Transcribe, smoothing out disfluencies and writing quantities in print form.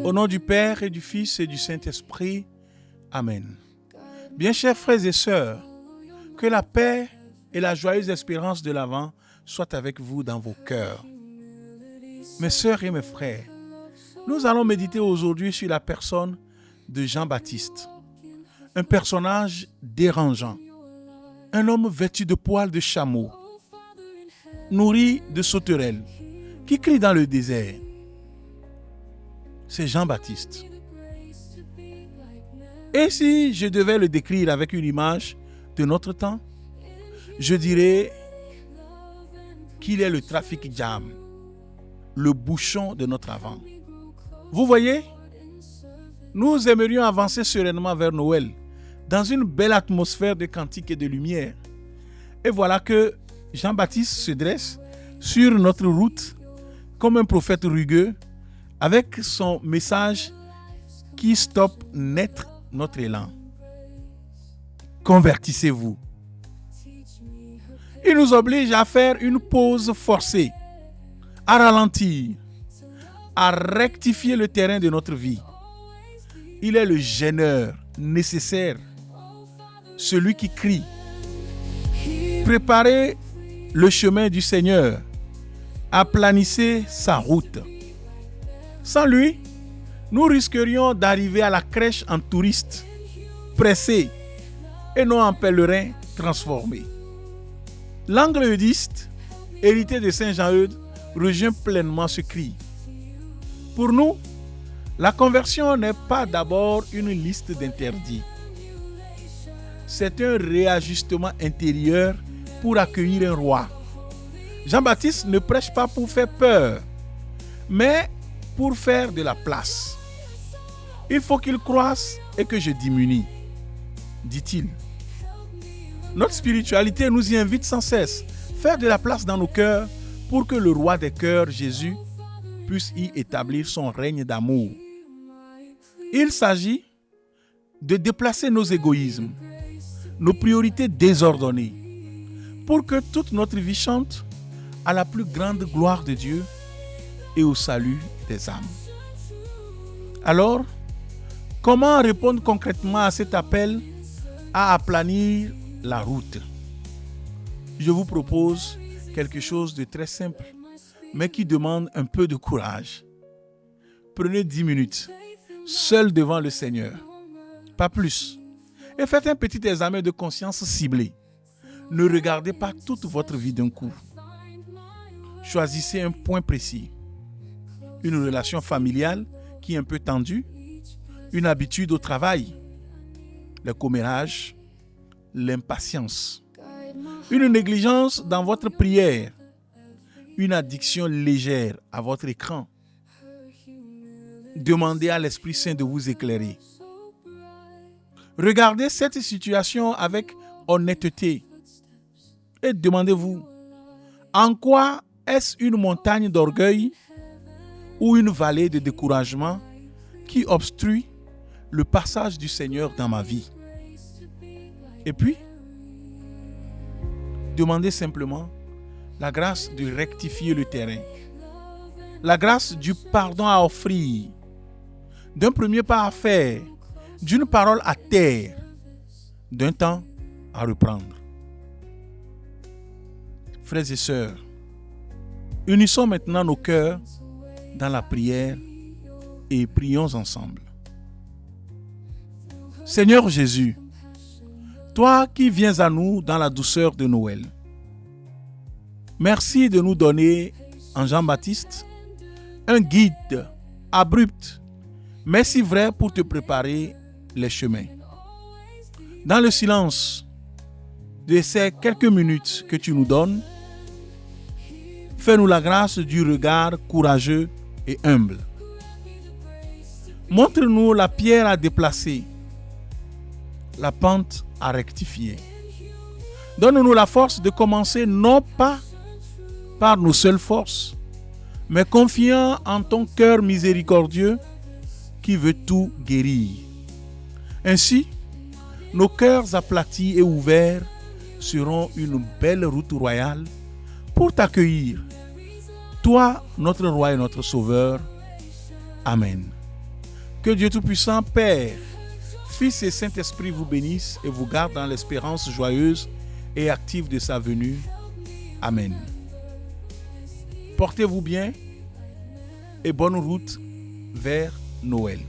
Au nom du Père et du Fils et du Saint-Esprit, Amen. Bien chers frères et sœurs, que la paix et la joyeuse espérance de l'Avent soient avec vous dans vos cœurs. Mes sœurs et mes frères, nous allons méditer aujourd'hui sur la personne de Jean-Baptiste, un personnage dérangeant, un homme vêtu de poils de chameau, nourri de sauterelles, qui crie dans le désert. C'est Jean-Baptiste. Et si je devais le décrire avec une image de notre temps, je dirais qu'il est le trafic jam, le bouchon de notre avant. Vous voyez, nous aimerions avancer sereinement vers Noël, dans une belle atmosphère de cantiques et de lumière. Et voilà que Jean-Baptiste se dresse sur notre route comme un prophète rugueux, avec son message qui stoppe net notre élan. Convertissez-vous. Il nous oblige à faire une pause forcée, à ralentir, à rectifier le terrain de notre vie. Il est le gêneur nécessaire, celui qui crie. Préparez le chemin du Seigneur, aplanissez sa route. Sans lui, nous risquerions d'arriver à la crèche en touriste, pressé, et non en pèlerin transformé. L'angle eudiste, hérité de Saint Jean-Eudes, rejoint pleinement ce cri. Pour nous, la conversion n'est pas d'abord une liste d'interdits. C'est un réajustement intérieur pour accueillir un roi. Jean-Baptiste ne prêche pas pour faire peur, mais pour faire de la place. Il faut qu'il croisse et que je diminue, dit-il. Notre spiritualité nous y invite sans cesse. Faire de la place dans nos cœurs pour que le roi des cœurs, Jésus, puisse y établir son règne d'amour. Il s'agit de déplacer nos égoïsmes, nos priorités désordonnées, pour que toute notre vie chante à la plus grande gloire de Dieu et au salut des âmes. Alors, comment répondre concrètement à cet appel à aplanir la route? Je vous propose quelque chose de très simple, mais qui demande un peu de courage. Prenez 10 minutes, seul devant le Seigneur, pas plus, et faites un petit examen de conscience ciblé. Ne regardez pas toute votre vie d'un coup. Choisissez un point précis. Une relation familiale qui est un peu tendue, une habitude au travail, le commérage, l'impatience, une négligence dans votre prière, une addiction légère à votre écran. Demandez à l'Esprit Saint de vous éclairer. Regardez cette situation avec honnêteté et demandez-vous, en quoi est-ce une montagne d'orgueil ou une vallée de découragement qui obstrue le passage du Seigneur dans ma vie? Et puis, demandez simplement la grâce de rectifier le terrain, la grâce du pardon à offrir, d'un premier pas à faire, d'une parole à taire, d'un temps à reprendre. Frères et sœurs, unissons maintenant nos cœurs dans la prière et prions ensemble. Seigneur Jésus, toi qui viens à nous dans la douceur de Noël, merci de nous donner en Jean-Baptiste un guide abrupt, mais si vrai pour te préparer les chemins. Dans le silence de ces quelques minutes que tu nous donnes, fais-nous la grâce du regard courageux et humble. Montre-nous la pierre à déplacer, la pente à rectifier. Donne-nous la force de commencer non pas par nos seules forces, mais confiant en ton cœur miséricordieux qui veut tout guérir. Ainsi, nos cœurs aplatis et ouverts seront une belle route royale pour t'accueillir, toi, notre roi et notre sauveur. Amen. Que Dieu Tout-Puissant, Père, Fils et Saint-Esprit vous bénissent et vous gardent dans l'espérance joyeuse et active de sa venue. Amen. Portez-vous bien et bonne route vers Noël.